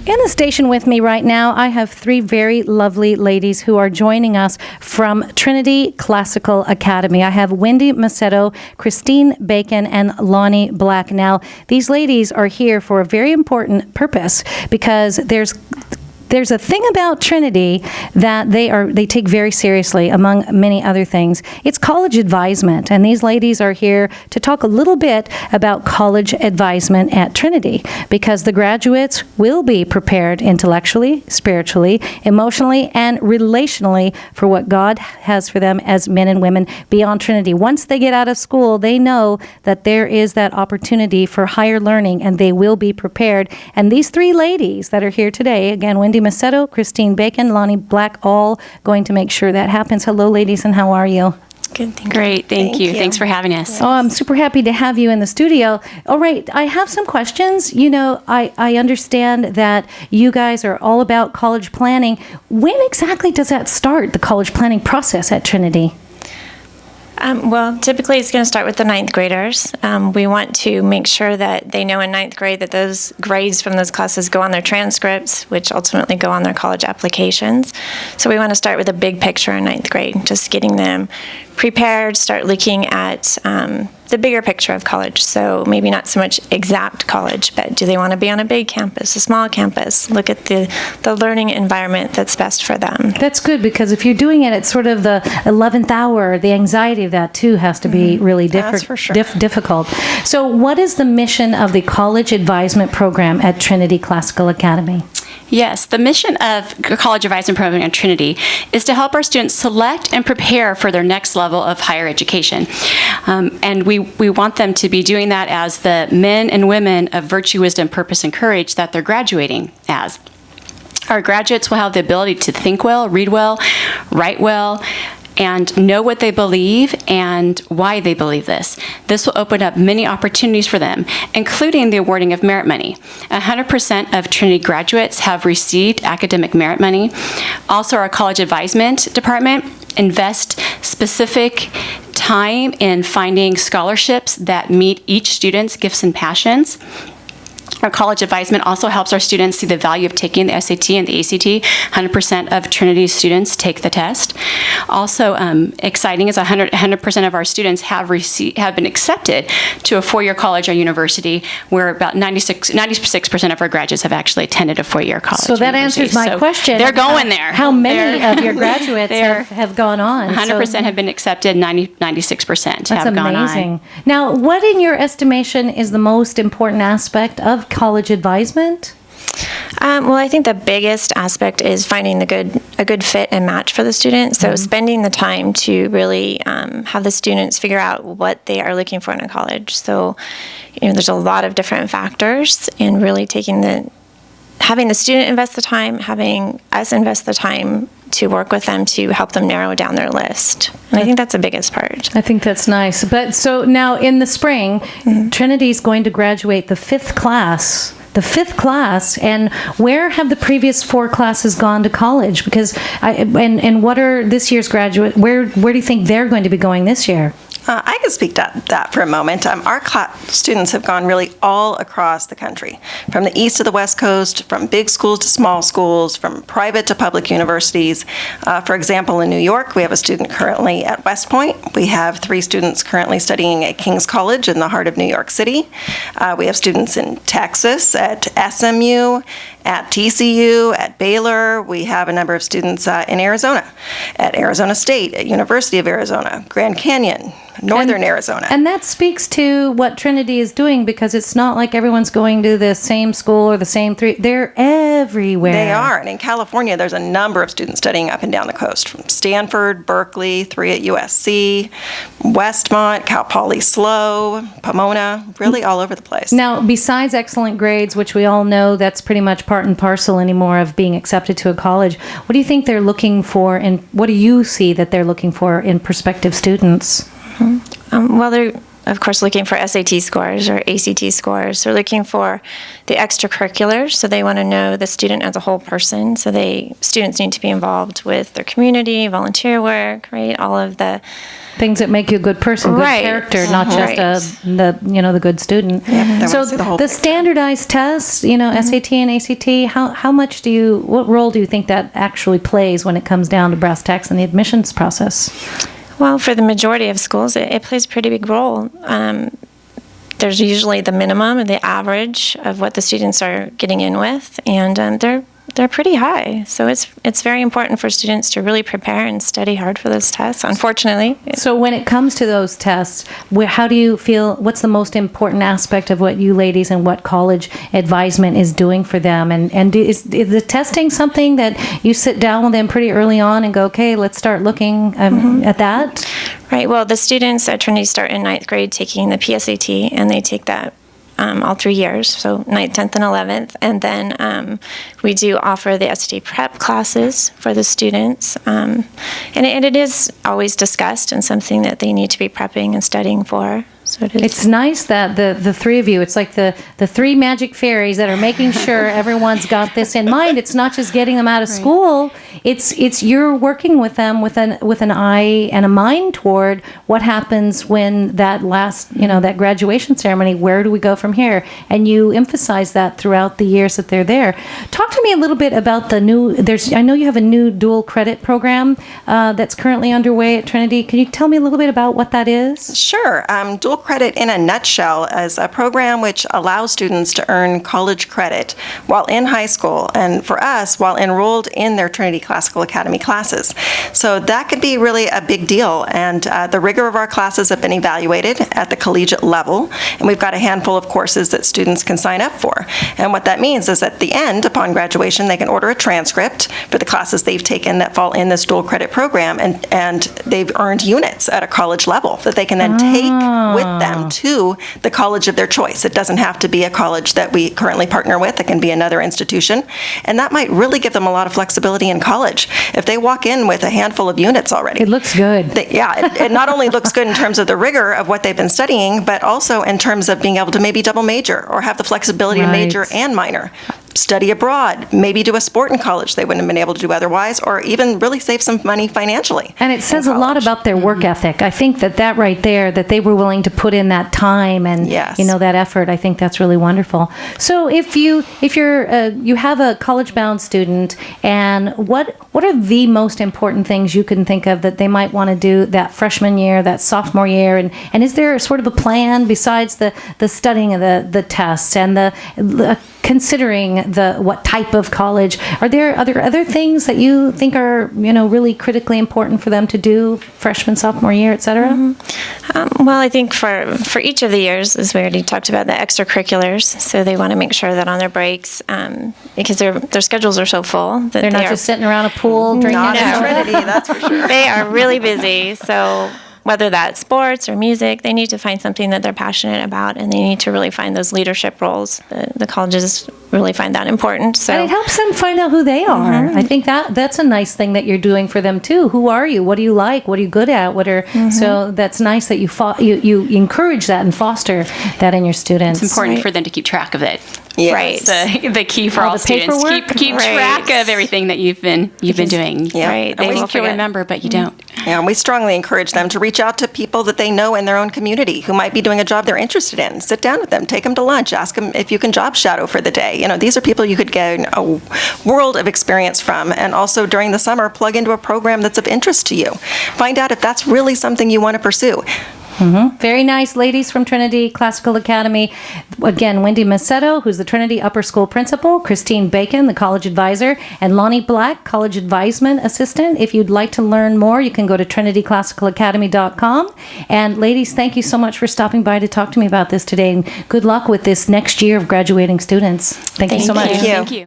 In the station with me right now, I have three very lovely ladies who are joining us from Trinity Classical Academy. I have Wendy Massetto, Christine Bacon, and Loni Black. Now, these ladies are here for a very important purpose because there's a thing about Trinity that they take very seriously, among many other things. It's college advisement, and these ladies are here to talk a little bit about college advisement at Trinity, because the graduates will be prepared intellectually, spiritually, emotionally, and relationally for what God has for them as men and women beyond Trinity. Once they get out of school, they know that there is that opportunity for higher learning, and they will be prepared. And these three ladies that are here today, again, Wendy Massetto, Christine Bacon, Loni Black, all going to make sure that happens. Hello, ladies, and how are you? Good, thank you. Great, thank you. Thanks for having us. Yes. Oh, I'm super happy to have you in the studio. All right, I have some questions. You know, I understand that you guys are all about college planning. When exactly does that start, the college planning process at Trinity? Well, typically it's going to start with the ninth graders. We want to make sure that they know in ninth grade that those grades from those classes go on their transcripts, which ultimately go on their college applications. So we want to start with a big picture in ninth grade, just getting them prepared, start looking at the bigger picture of college. So maybe not so much exact college, but do they want to be on a big campus, a small campus? Look at the learning environment that's best for them. That's good, because if you're doing it at sort of the 11th hour, the anxiety of that too has to be really That's for sure. difficult. So what is the mission of the college advisement program at Trinity Classical Academy? Yes, the mission of College Advisement Program at Trinity is to help our students select and prepare for their next level of higher education. And we want them to be doing that as the men and women of virtue, wisdom, purpose, and courage that they're graduating as. Our graduates will have the ability to think well, read well, write well, and know what they believe and why they believe this. This will open up many opportunities for them, including the awarding of merit money. 100% of Trinity graduates have received academic merit money. Also, our college advisement department invest specific time in finding scholarships that meet each student's gifts and passions. Our college advisement also helps our students see the value of taking the SAT and the ACT. 100% of Trinity's students take the test. Also, exciting is 100% of our students have been accepted to a four-year college or university, where about 96% of our graduates have actually attended a four-year college. So that answers my question. They're going there. How many of your graduates have gone on? 100% have been accepted, 96% have gone on. That's amazing. Now, what in your estimation is the most important aspect of college advisement? Well, I think the biggest aspect is finding a good fit and match for the student. So spending the time to really have the students figure out what they are looking for in a college. So, there's a lot of different factors, and really having the student invest the time, having us invest the time to work with them to help them narrow down their list. And I think that's the biggest part. I think that's nice. But so now in the spring, Trinity is going to graduate the fifth class. And where have the previous four classes gone to college? Because and what are this year's graduate? Where do you think they're going to be going this year? I can speak to that for a moment. Our students have gone really all across the country, from the east to the west coast, from big schools to small schools, from private to public universities. For example, in New York, we have a student currently at West Point. We have 3 students currently studying at King's College in the heart of New York City. We have students in Texas at SMU, at TCU, at Baylor. We have a number of students in Arizona, at Arizona State, at University of Arizona, Grand Canyon, Northern Arizona. And that speaks to what Trinity is doing, because it's not like everyone's going to the same school or the same 3. They're everywhere. They are. And in California, there's a number of students studying up and down the coast, from Stanford, Berkeley, 3 at USC, Westmont, Cal Poly SLO, Pomona, really all over the place. Now, besides excellent grades, which we all know that's pretty much part and parcel anymore of being accepted to a college, what do you think they're looking for, and what do you see that they're looking for in prospective students? Well, of course, looking for SAT scores or ACT scores. They're looking for the extracurriculars, so they want to know the student as a whole person. So students need to be involved with their community, volunteer work, right? All of the things that make you a good person, good Right. character, not just the good student. they So wanna see the whole picture. standardized tests, SAT and ACT, how much what role do you think that actually plays when it comes down to brass tacks in the admissions process? Well, for the majority of schools, it plays a pretty big role. There's usually the minimum and the average of what the students are getting in with, and they're pretty high. So it's very important for students to really prepare and study hard for those tests, unfortunately. So when it comes to those tests, how do you feel, what's the most important aspect of what you ladies and what college advisement is doing for them? And is the testing something that you sit down with them pretty early on and go, okay, let's start looking at that? Right. Well, the students at Trinity start in 9th grade taking the PSAT, and they take that all 3 years, so 9th, 10th, and 11th. And then we do offer the SAT prep classes for the students. And it is always discussed and something that they need to be prepping and studying for. So it is. It's nice that the three of you, it's like the three magic fairies that are making sure everyone's got this in mind. It's not just getting them out of school. It's you're working with them with an eye and a mind toward what happens when that last, that graduation ceremony, where do we go from here? And you emphasize that throughout the years that they're there. Talk to me a little bit about I know you have a new dual credit program that's currently underway at Trinity. Can you tell me a little bit about what that is? Sure. Dual credit in a nutshell is a program which allows students to earn college credit while in high school, and for us, while enrolled in their Trinity Classical Academy classes. So that could be really a big deal, and the rigor of our classes have been evaluated at the collegiate level, and we've got a handful of courses that students can sign up for. And what that means is at the end, upon graduation, they can order a transcript for the classes they've taken that fall in this dual credit program, and they've earned units at a college level that they can then take with them to the college of their choice. It doesn't have to be a college that we currently partner with. It can be another institution. And that might really give them a lot of flexibility in college. If they walk in with a handful of units already. It looks good. It not only looks good in terms of the rigor of what they've been studying, but also in terms of being able to maybe double major or have the flexibility to major and minor. Study abroad, maybe do a sport in college they wouldn't have been able to do otherwise, or even really save some money financially. And it says a lot about their work ethic. I think that right there, that they were willing to put in that time and that effort. I think that's really wonderful. So if you have a college-bound student, and what are the most important things you can think of that they might want to do that freshman year, that sophomore year, and is there sort of a plan besides the studying of the tests and the considering what type of college? Are there other things that you think are really critically important for them to do freshman, sophomore year, et cetera? Well, I think for each of the years, as we already talked about, the extracurriculars. So they want to make sure that on their breaks, because their schedules are so full that they're not just sitting around a pool drinking. Not in Trinity, that's for sure. They are really busy. So whether that's sports or music, they need to find something that they're passionate about, and they need to really find those leadership roles. The colleges really find that important. So and it helps them find out who they are. I think that's a nice thing that you're doing for them too. Who are you? What do you like? What are you good at? So that's nice that you encourage that and foster that in your students. It's important for them to keep track of it. Yes. Right. The key for All all the students. paperwork? Keep track of everything that you've been doing. Yeah. Right. They They will think you'll forget. remember, but you don't. Yeah, and we strongly encourage them to reach out to people that they know in their own community who might be doing a job they're interested in. Sit down with them, take them to lunch, ask them if you can job shadow for the day. These are people you could get a world of experience from, and also during the summer, plug into a program that's of interest to you. Find out if that's really something you want to pursue. Very nice, ladies from Trinity Classical Academy. Again, Wendy Massetto, who's the Trinity Upper School Principal, Christine Bacon, the College Advisor, and Loni Black, College Advisement Assistant. If you'd like to learn more, you can go to trinityclassicalacademy.com. And ladies, thank you so much for stopping by to talk to me about this today, and good luck with this next year of graduating students. Thank you so much. you. Thank you.